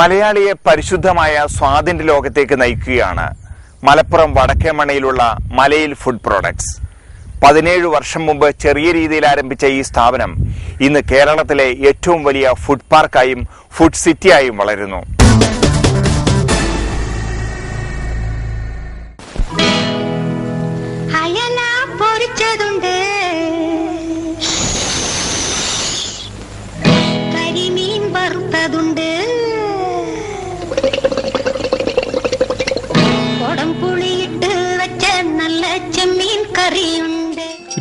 മലയാളിയെ പരിശുദ്ധമായ സ്വാദിന്റെ ലോകത്തേക്ക് നയിക്കുകയാണ് മലപ്പുറം വടക്കേമണ്ണയിലുള്ള മലയിൽ ഫുഡ് പ്രോഡക്ട്സ്. 17 വർഷം മുമ്പ് ചെറിയ രീതിയിൽ ആരംഭിച്ച ഈ സ്ഥാപനം ഇന്ന് കേരളത്തിലെ ഏറ്റവും വലിയ ഫുഡ് പാർക്കായും ഫുഡ് സിറ്റിയായും വളരുന്നു.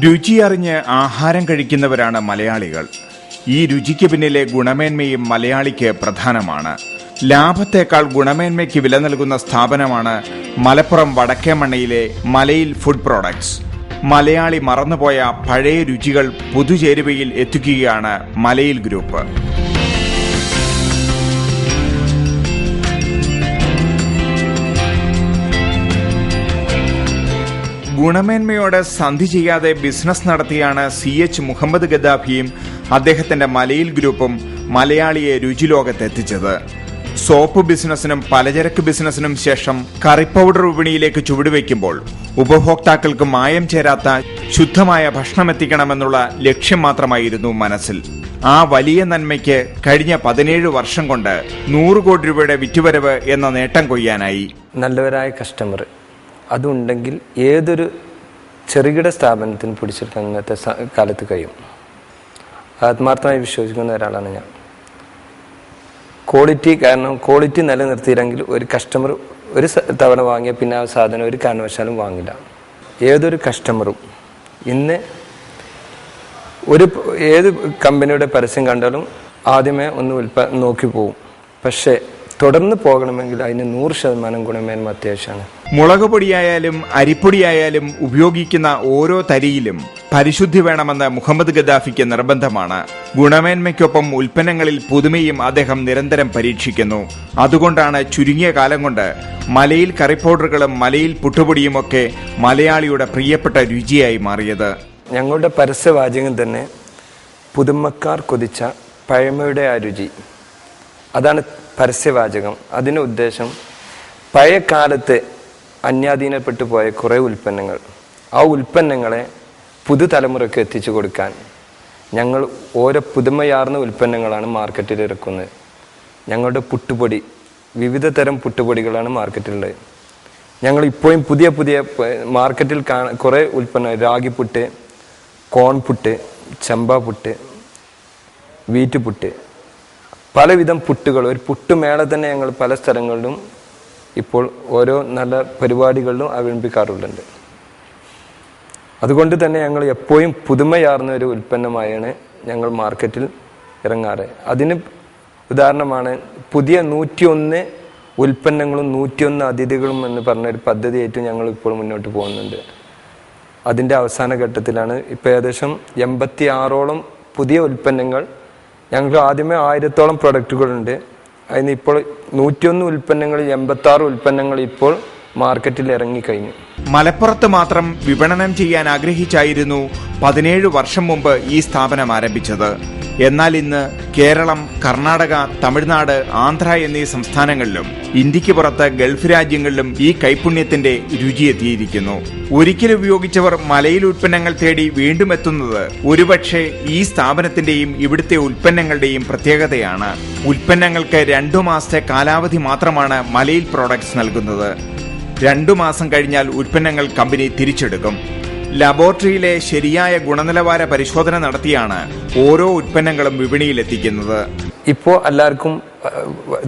രുചി അറിഞ്ഞ് ആഹാരം കഴിക്കുന്നവരാണ് മലയാളികൾ. ഈ രുചിക്ക് പിന്നിലെ ഗുണമേന്മയും മലയാളിക്ക് പ്രധാനമാണ്. ലാഭത്തേക്കാൾ ഗുണമേന്മയ്ക്ക് വില നൽകുന്ന സ്ഥാപനമാണ് മലപ്പുറം വടക്കേമണ്ണയിലെ മലയിൽ ഫുഡ് പ്രോഡക്ട്സ്. മലയാളി മറന്നുപോയ പഴയ രുചികൾ പുതുചേരുവയിൽ എത്തിക്കുകയാണ് മലയിൽ ഗ്രൂപ്പ്. ഗുണമേന്മയോടെ സന്ധി ചെയ്യാതെ ബിസിനസ് നടത്തിയാണ് CH മുഹമ്മദ് ഗദ്ദാഫിയും അദ്ദേഹത്തിന്റെ മലയിൽ ഗ്രൂപ്പും മലയാളിയെ രുചിലോകത്തെത്തിച്ചത്. സോപ്പ് ബിസിനസിനും പലചരക്ക് ബിസിനസിനും ശേഷം കറി പൗഡർ വിപണിയിലേക്ക് ചുവടുവെക്കുമ്പോൾ ഉപഭോക്താക്കൾക്ക് മായം ചേരാത്ത ശുദ്ധമായ ഭക്ഷണം എത്തിക്കണമെന്നുള്ള ലക്ഷ്യം മാത്രമായിരുന്നു മനസ്സിൽ. ആ വലിയ നന്മയ്ക്ക് കഴിഞ്ഞ 17 വർഷം കൊണ്ട് 100 കോടി രൂപയുടെ വിറ്റുവരവ് എന്ന നേട്ടം കൊയ്യാനായി. നല്ലവരായ കസ്റ്റമർ അതുണ്ടെങ്കിൽ ഏതൊരു ചെറുകിട സ്ഥാപനത്തിന് പിടിച്ചെടുക്കാൻ ഇന്നത്തെ കാലത്ത് കഴിയും. ആത്മാർത്ഥമായി വിശ്വസിക്കുന്ന ഒരാളാണ് ഞാൻ. ക്വാളിറ്റി നിലനിർത്തിയില്ലെങ്കിൽ ഒരു കസ്റ്റമർ ഒരു തവണ വാങ്ങിയ പിന്നെ ആ സാധനം ഒരു കാരണവശാലും വാങ്ങില്ല. ഏതൊരു കസ്റ്റമറും ഇന്ന് ഏത് കമ്പനിയുടെ പരസ്യം കണ്ടാലും ആദ്യമേ ഒന്ന് നോക്കി പോകും. പക്ഷേ തുടർന്ന് പോകണമെങ്കിൽ അതിന് 100% ഗുണമേന്മ അത്യാവശ്യമാണ്. മുളക് പൊടിയായാലും അരിപ്പൊടിയായാലും ഉപയോഗിക്കുന്ന ഓരോ തരിയിലും പരിശുദ്ധി വേണമെന്ന് മുഹമ്മദ് ഗദ്ദാഫിക്ക് നിർബന്ധമാണ്. ഗുണമേന്മയ്ക്കൊപ്പം ഉൽപ്പന്നങ്ങളിൽ പുതുമയും അദ്ദേഹം നിരന്തരം പരീക്ഷിക്കുന്നു. അതുകൊണ്ടാണ് ചുരുങ്ങിയ കാലം കൊണ്ട് മലയിൽ കറി പൗഡറുകളും മലയിൽ പുട്ടുപൊടിയുമൊക്കെ മലയാളിയുടെ പ്രിയപ്പെട്ട രുചിയായി മാറിയത്. ഞങ്ങളുടെ പരസ്യവാചകം തന്നെ പുതുമക്കാർ കൊതിച്ച പഴമയുടെ ആ രുചി, അതാണ് പരസ്യവാചകം. അതിന് ഉദ്ദേശം പഴയ കാലത്ത് അന്യാധീനപ്പെട്ടു പോയ കുറേ ഉൽപ്പന്നങ്ങൾ, ആ ഉൽപ്പന്നങ്ങളെ പുതുതലമുറയ്ക്ക് എത്തിച്ചു കൊടുക്കാൻ ഞങ്ങൾ ഓരോ പുതുമയാർന്ന ഉൽപ്പന്നങ്ങളാണ് മാർക്കറ്റിൽ ഇറക്കുന്നത്. ഞങ്ങളുടെ പുട്ടുപൊടി, വിവിധ തരം പുട്ടുപൊടികളാണ് മാർക്കറ്റിലുള്ളത്. ഞങ്ങൾ ഇപ്പോഴും പുതിയ മാർക്കറ്റിൽ കുറേ ഉൽപ്പന്നം, രാഗിപ്പുട്ട്, കോൺപുട്ട്, ചമ്പാപ്പുട്ട്, വീറ്റുപുട്ട്, പലവിധം പുട്ടുകൾ. ഒരു പുട്ടുമേള തന്നെ ഞങ്ങൾ പല സ്ഥലങ്ങളിലും ഇപ്പോൾ ഓരോ നല്ല പരിപാടികളിലും അവലംബിക്കാറുണ്ട്. അതുകൊണ്ട് തന്നെ ഞങ്ങൾ എപ്പോഴും പുതുമയാർന്ന ഒരു ഉൽപ്പന്നമായാണ് ഞങ്ങൾ മാർക്കറ്റിൽ ഇറങ്ങാറ്. അതിന് ഉദാഹരണമാണ് പുതിയ 101 ഉൽപ്പന്നങ്ങളും 101 അതിഥികളും എന്ന് പറഞ്ഞൊരു പദ്ധതിയായിട്ട് ഞങ്ങൾ ഇപ്പോൾ മുന്നോട്ട് പോകുന്നുണ്ട്. അതിൻ്റെ അവസാന ഘട്ടത്തിലാണ്. ഇപ്പോൾ ഏകദേശം 86ഓളം പുതിയ ഉൽപ്പന്നങ്ങൾ. ഞങ്ങൾക്ക് ആദ്യമേ 1000ഓളം പ്രൊഡക്റ്റുകളുണ്ട്. അതിന് ഇപ്പോൾ 101 ഉൽപ്പന്നങ്ങൾ, 86 ഉൽപ്പന്നങ്ങൾ ഇപ്പോൾ മാർക്കറ്റിൽ ഇറങ്ങിക്കഴിഞ്ഞു. മലപ്പുറത്ത് മാത്രം വിപണനം ചെയ്യാൻ ആഗ്രഹിച്ചായിരുന്നു 17 വർഷം മുമ്പ് ഈ സ്ഥാപനം ആരംഭിച്ചത്. എന്നാൽ ഇന്ന് കേരളം, കർണാടക, തമിഴ്നാട്, ആന്ധ്ര എന്നീ സംസ്ഥാനങ്ങളിലും ഇന്ത്യക്ക് പുറത്ത് ഗൾഫ് രാജ്യങ്ങളിലും ഈ കൈപുണ്യത്തിന്റെ രുചിയെത്തിയിരിക്കുന്നു. ഒരിക്കൽ ഉപയോഗിച്ചവർ മലയിൽ ഉൽപ്പന്നങ്ങൾ തേടി വീണ്ടും എത്തുന്നത് ഒരുപക്ഷെ ഈ സ്ഥാപനത്തിന്റെയും ഇവിടുത്തെ ഉൽപ്പന്നങ്ങളുടെയും പ്രത്യേകതയാണ്. ഉൽപ്പന്നങ്ങൾക്ക് 2 മാസത്തെ കാലാവധി മാത്രമാണ് മലയിൽ പ്രോഡക്ട്സ് നൽകുന്നത്. 2 മാസം കഴിഞ്ഞാൽ ഉൽപ്പന്നങ്ങൾ കമ്പനി തിരിച്ചെടുക്കും. ലബോറട്ടറിയിലെ ശരിയായ ഗുണനിലവാര പരിശോധന നടത്തിയാണ് ഓരോ ഉൽപ്പന്നങ്ങളും വിപണിയിലെത്തിക്കുന്നത്. ഇപ്പോൾ എല്ലാവർക്കും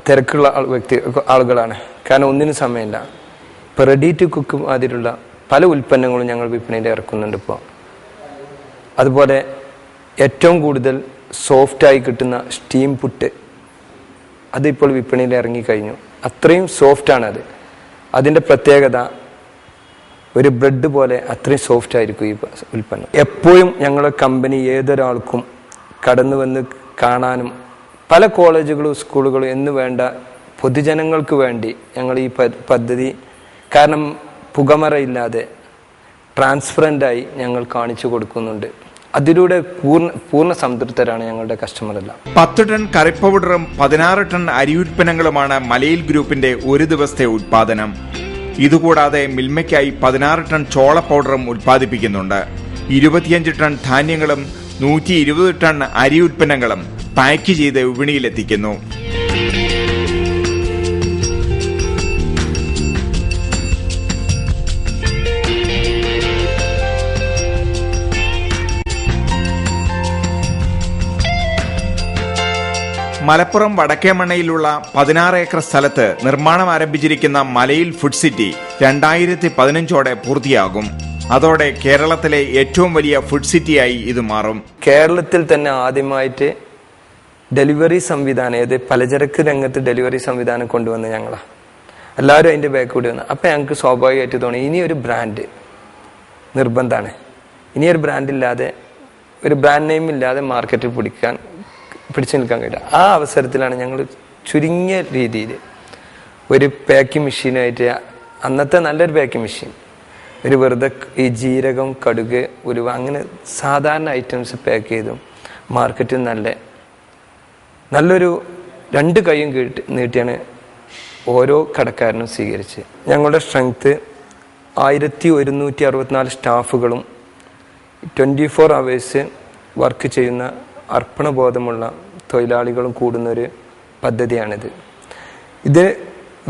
തിരക്കുള്ള ആളുകളാണ്. കാരണം ഒന്നിനും സമയമില്ല. ഇപ്പോൾ റെഡി ടു കുക്ക് മാതിരിയുള്ള പല ഉൽപ്പന്നങ്ങളും ഞങ്ങൾ വിപണിയിൽ ഇറക്കുന്നുണ്ട് ഇപ്പോൾ. അതുപോലെ ഏറ്റവും കൂടുതൽ സോഫ്റ്റായി കിട്ടുന്ന സ്റ്റീം പുട്ട്, അതിപ്പോൾ വിപണിയിൽ ഇറങ്ങിക്കഴിഞ്ഞു. അത്രയും സോഫ്റ്റാണ് അത്. അതിൻ്റെ പ്രത്യേകത ഒരു ബ്രെഡ് പോലെ അത്രയും സോഫ്റ്റ് ആയിരിക്കും ഈ ഉൽപ്പന്നം. എപ്പോഴും ഞങ്ങളുടെ കമ്പനി ഏതൊരാൾക്കും കടന്നു വന്ന് കാണാനും, പല കോളേജുകളും സ്കൂളുകളും എന്ന് വേണ്ട പൊതുജനങ്ങൾക്ക് വേണ്ടി ഞങ്ങൾ ഈ പദ്ധതി, കാരണം പുകമറയില്ലാതെ ട്രാൻസ്പെറൻ്റായി ഞങ്ങൾ കാണിച്ചു കൊടുക്കുന്നുണ്ട്. അതിലൂടെ പൂർണ്ണ സംതൃപ്തരാണ് ഞങ്ങളുടെ കസ്റ്റമറെല്ലാം. 10 ടൺ കറി പൗഡറും 16 ടൺ അരി ഉൽപ്പന്നങ്ങളുമാണ് മലയിൽ ഗ്രൂപ്പിന്റെ ഒരു ദിവസത്തെ ഉൽപാദനം. ഇതുകൂടാതെ മിൽമയ്ക്കായി 16 ടൺ ചോള പൗഡറും ഉൽപ്പാദിപ്പിക്കുന്നുണ്ട്. 25 ടൺ ധാന്യങ്ങളും 120 ടൺ അരി ഉൽപ്പന്നങ്ങളും പാക്ക് ചെയ്ത് വിപണിയിലെത്തിക്കുന്നു. മലപ്പുറം വടക്കേമണ്ണയിലുള്ള 16 ഏക്കർ സ്ഥലത്ത് നിർമ്മാണം ആരംഭിച്ചിരിക്കുന്ന മലയിൽ ഫുഡ് സിറ്റി 2015 പൂർത്തിയാകും. അതോടെ കേരളത്തിലെ ഏറ്റവും വലിയ ഫുഡ് സിറ്റിയായി ഇത് മാറും. കേരളത്തിൽ തന്നെ ആദ്യമായിട്ട് ഡെലിവറി സംവിധാനം, ഏത് പലചരക്ക് രംഗത്ത് ഡെലിവറി സംവിധാനം കൊണ്ടുവന്ന് ഞങ്ങളാണ്. എല്ലാവരും അതിൻ്റെ ബാക്ക് കൂടി വന്നു. അപ്പം ഞങ്ങൾക്ക് സ്വാഭാവികമായിട്ട് തോന്നി ഇനിയൊരു ബ്രാൻഡ് നിർബന്ധമാണ്. ഇനിയൊരു ബ്രാൻഡില്ലാതെ, ഒരു ബ്രാൻഡ് നെയിം ഇല്ലാതെ മാർക്കറ്റിൽ പിടിച്ചു നിൽക്കാൻ കഴിയില്ല. ആ അവസരത്തിലാണ് ഞങ്ങൾ ചുരുങ്ങിയ രീതിയിൽ ഒരു പാക്കിംഗ് മെഷീനായിട്ട്, അന്നത്തെ നല്ലൊരു പാക്കിംഗ് മെഷീൻ, ഒരു വെറുതെ ഈ ജീരകം, കടുക്, ഉലുവ അങ്ങനെ സാധാരണ ഐറ്റംസ് പാക്ക് ചെയ്തും മാർക്കറ്റിൽ നല്ലൊരു 2 കൈയും നീട്ടിയാണ് ഓരോ കടക്കാരനും സ്വീകരിച്ച്. ഞങ്ങളുടെ സ്ട്രെങ്ത്ത് 1164 സ്റ്റാഫുകളും 24 hours വർക്ക് ചെയ്യുന്ന അർപ്പണബോധമുള്ള തൊഴിലാളികളും കൂടുന്നൊരു പദ്ധതിയാണിത്. ഇത്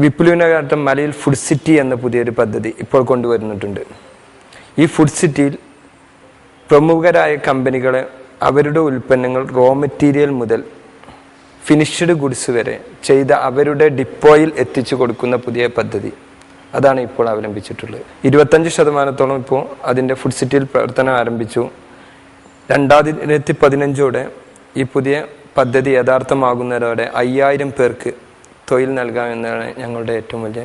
വിപുലീകരണ മലയിൽ ഫുഡ് സിറ്റി എന്ന പുതിയൊരു പദ്ധതി ഇപ്പോൾ കൊണ്ടുവരുന്നിട്ടുണ്ട്. ഈ ഫുഡ് സിറ്റിയിൽ പ്രമുഖരായ കമ്പനികളെ അവരുടെ ഉൽപ്പന്നങ്ങൾ റോ മെറ്റീരിയൽ മുതൽ ഫിനിഷ്ഡ് ഗുഡ്സ് വരെ ചെയ്ത അവരുടെ ഡിപ്പോയിൽ എത്തിച്ചു കൊടുക്കുന്ന പുതിയ പദ്ധതി, അതാണ് ഇപ്പോൾ അവലംബിച്ചിട്ടുള്ളത്. 25% ഇപ്പോൾ അതിൻ്റെ ഫുഡ് സിറ്റിയിൽ പ്രവർത്തനം ആരംഭിച്ചു. 2015 ഈ പുതിയ പദ്ധതി യഥാർത്ഥമാകുന്നതോടെ 5000 പേർക്ക് തൊഴിൽ നൽകാമെന്നാണ് ഞങ്ങളുടെ ഏറ്റവും വലിയ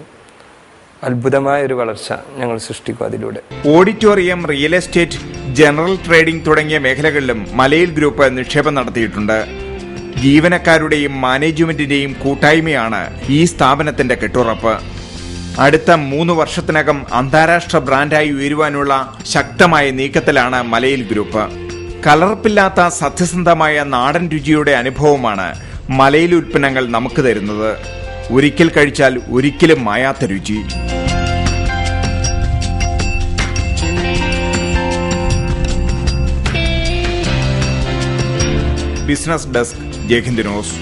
അത്ഭുതമായ ഒരു വളർച്ച ഞങ്ങൾ സൃഷ്ടിക്കും അതിലൂടെ. Auditorium, real estate, general trading തുടങ്ങിയ മേഖലകളിലും മലയിൽ ഗ്രൂപ്പ് നിക്ഷേപം നടത്തിയിട്ടുണ്ട്. ജീവനക്കാരുടെയും മാനേജ്മെന്റിന്റെയും കൂട്ടായ്മയാണ് ഈ സ്ഥാപനത്തിന്റെ കെട്ടുറപ്പ്. അടുത്ത 3 വർഷത്തിനകം അന്താരാഷ്ട്ര ബ്രാൻഡായി ഉയരുവാനുള്ള ശക്തമായ നീക്കത്തിലാണ് മലയിൽ ഗ്രൂപ്പ്. കലർപ്പില്ലാത്ത സത്യസന്ധമായ നാടൻ രുചിയുടെ അനുഭവമാണ് മലയിൽ ഉൽപ്പന്നങ്ങൾ നമുക്ക് തരുന്നത്. ഒരിക്കൽ കഴിച്ചാൽ ഒരിക്കലും മായാത്ത രുചി. Business desk, Jaihind news.